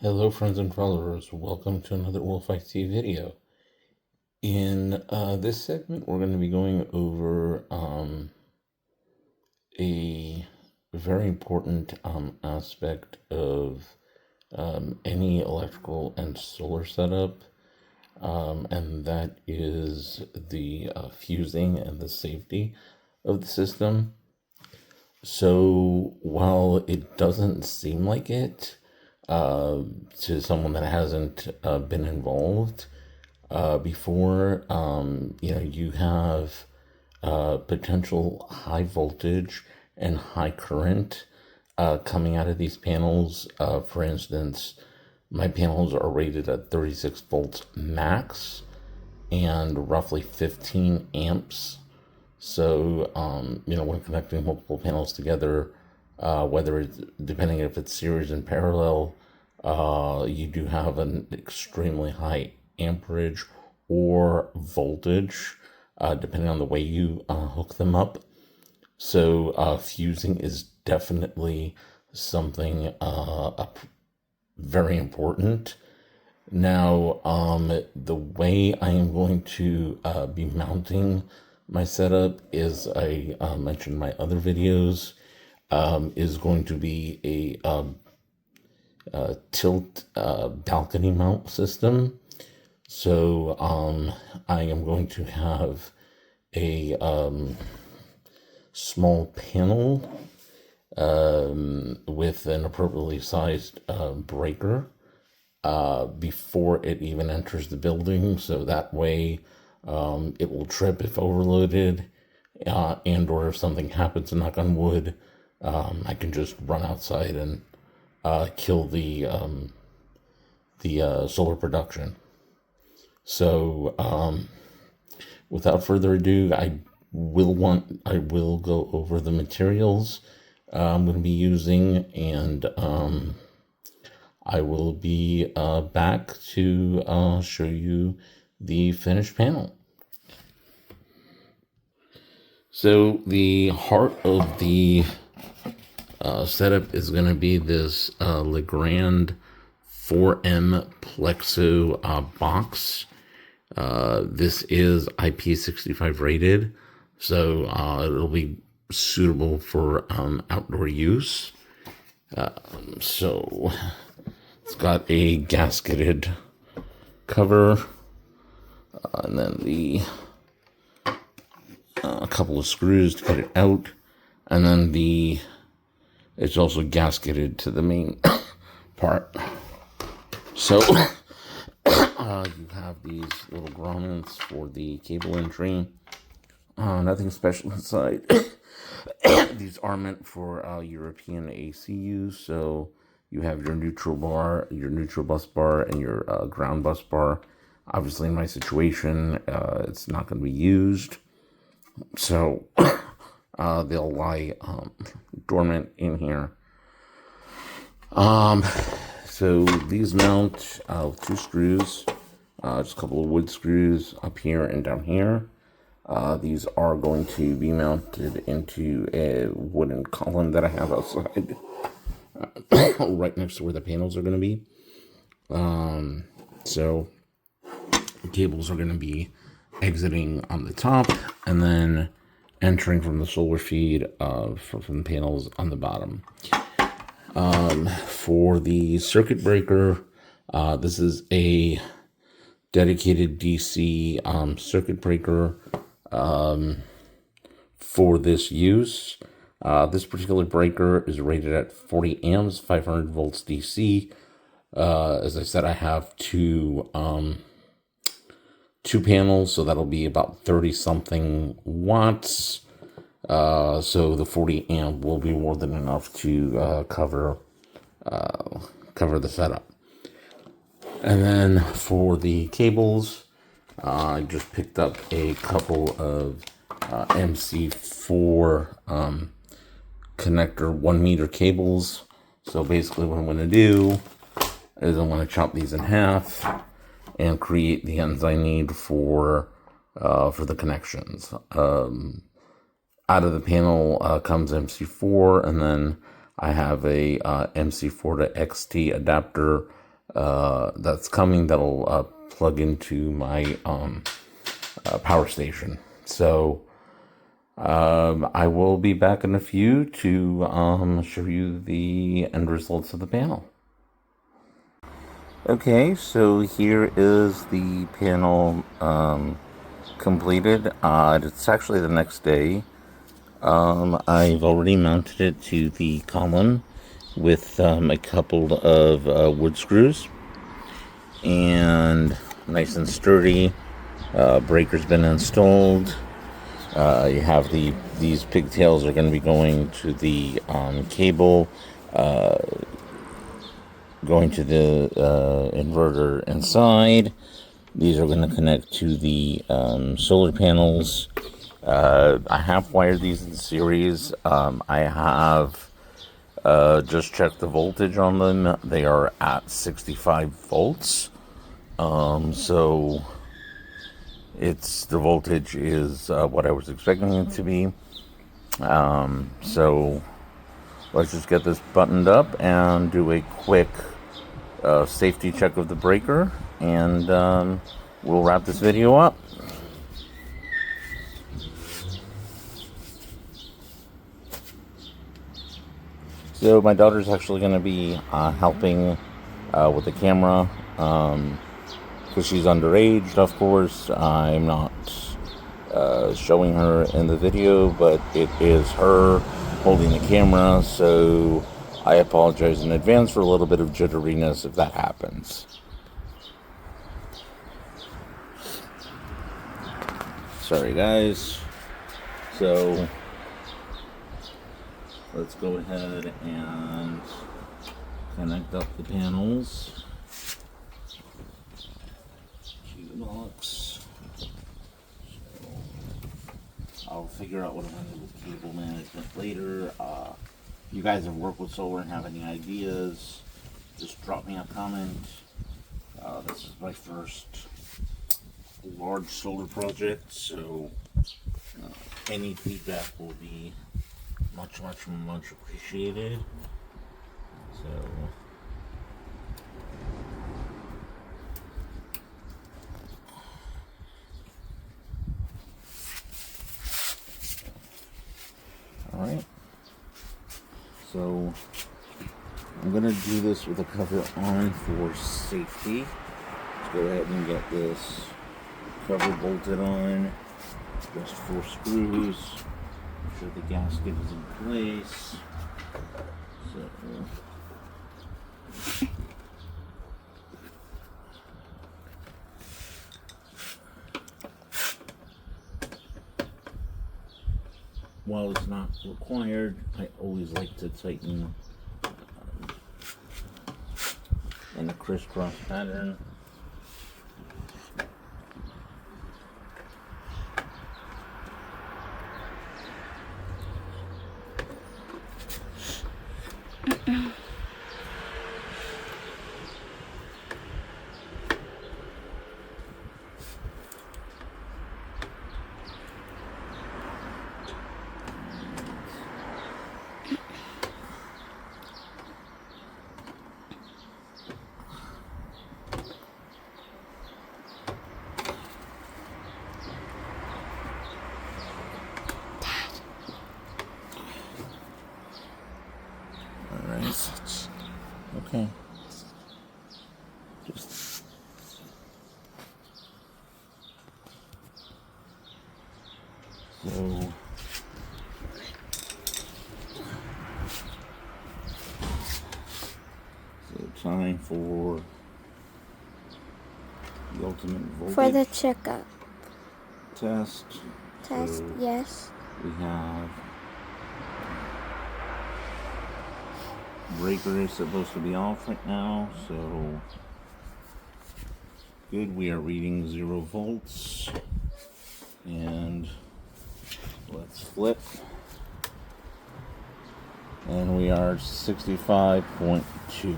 Hello friends and followers, welcome to another Wolf IT video. In this segment we're going to be going over a very important aspect of any electrical and solar setup, and that is the fusing and the safety of the system. So while it doesn't seem like it, to someone that hasn't been involved before, you have potential high voltage and high current coming out of these panels. For instance, my panels are rated at 36 volts max and roughly 15 amps. So, when connecting multiple panels together, whether it's depending if it's series and parallel, you do have an extremely high amperage or voltage, depending on the way you hook them up. So, fusing is definitely something very important. Now, the way I am going to be mounting my setup is I mentioned in my other videos, is going to be a tilt balcony mount system. So I am going to have a small panel with an appropriately sized breaker before it even enters the building, so that way it will trip if overloaded, and or if something happens, to knock on wood, I can just run outside and kill the solar production. So without further ado, I will go over the materials I'm going to be using, and I will be back to show you the finished panel. So the heart of the setup is going to be this Legrand 4M Plexo box. This is IP65 rated, so it'll be suitable for outdoor use. So it's got a gasketed cover, and then a couple of screws to get it out, and then it's also gasketed to the main part. So you have these little grommets for the cable entry. Nothing special inside. These are meant for European AC use, so you have your neutral bus bar, and your ground bus bar. Obviously, in my situation, it's not going to be used, so they'll lie dormant in here. So these mount with two screws, just a couple of wood screws up here and down here. These are going to be mounted into a wooden column that I have outside, right next to where the panels are going to be. So cables are going to be exiting on the top and then entering from the solar feed from the panels on the bottom. For the circuit breaker, this is a dedicated DC circuit breaker for this use. This particular breaker is rated at 40 amps, 500 volts DC. As I said, I have two panels, so that'll be about 30 something watts. So the 40 amp will be more than enough to cover the setup. And then for the cables, I just picked up a couple of MC4 connector 1 meter cables. So basically what I'm going to do is I'm going to chop these in half and create the ends I need for the connections. Out of the panel comes MC4, and then I have a MC4 to XT adapter that's coming that'll plug into my power station. So I will be back in a few to show you the end results of the panel. Okay, so here is the panel completed. It's actually the next day. I've already mounted it to the column with a couple of wood screws, and nice and sturdy. Breaker's been installed. You have these pigtails are going to be going to the cable, going to the inverter inside. These are going to connect to the solar panels. I have wired these in series. I have just checked the voltage on them. They are at 65 volts. So the voltage is what I was expecting it to be. So let's just get this buttoned up and do a quick safety check of the breaker, and we'll wrap this video up. So my daughter's actually going to be helping with the camera because she's underage, of course. I'm not showing her in the video, but it is her holding the camera, so I apologize in advance for a little bit of jitteriness if that happens. Sorry guys. So let's go ahead and connect up the panels to the box. I'll figure out what I'm going to do with cable management later. If you guys have worked with solar and have any ideas, just drop me a comment. This is my first large solar project, so any feedback will be much appreciated. So alright, so I'm gonna do this with a cover on for safety. Let's go ahead and get this cover bolted on, just 4 screws. Make sure the gasket is in place. So while it's not required, I always like to tighten in a crisscross pattern. Okay. So time for the ultimate voltage. For the checkup. Test. So yes. We have breaker is supposed to be off right now, so good. We are reading 0 volts, and let's flip, and we are 65.2.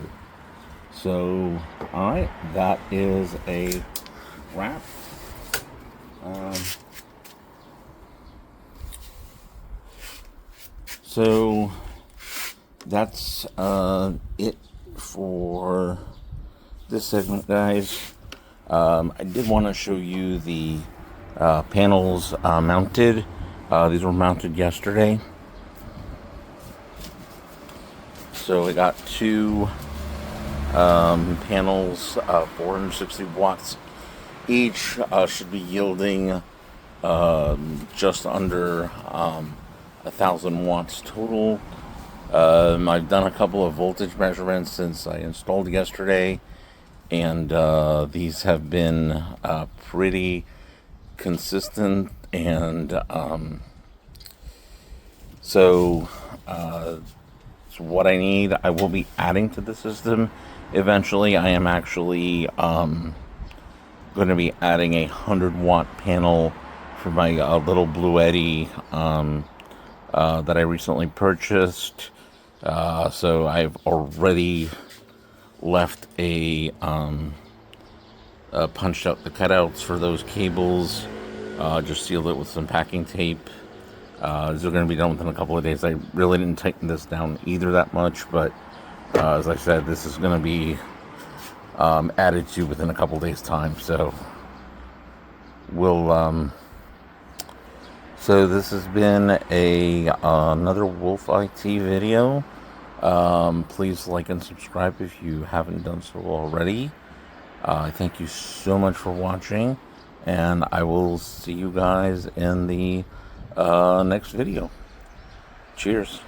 So all right, that is a wrap. So that's it for this segment, guys, I did want to show you the panels mounted. These were mounted yesterday. So I got two panels, 460 watts each, should be yielding just under 1,000 watts total. I've done a couple of voltage measurements since I installed yesterday, and these have been pretty consistent, and so it's what I need. I will be adding to the system eventually. I am actually going to be adding a 100-watt panel for my little Blue Eddy that I recently purchased. So I've already left punched out the cutouts for those cables. Just sealed it with some packing tape. These are going to be done within a couple of days. I really didn't tighten this down either that much, but as I said, this is going to be added to within a couple of days' time. So we'll. So this has been another Wolf IT video. Please like and subscribe if you haven't done so already. Thank you so much for watching, and I will see you guys in the next video. Cheers.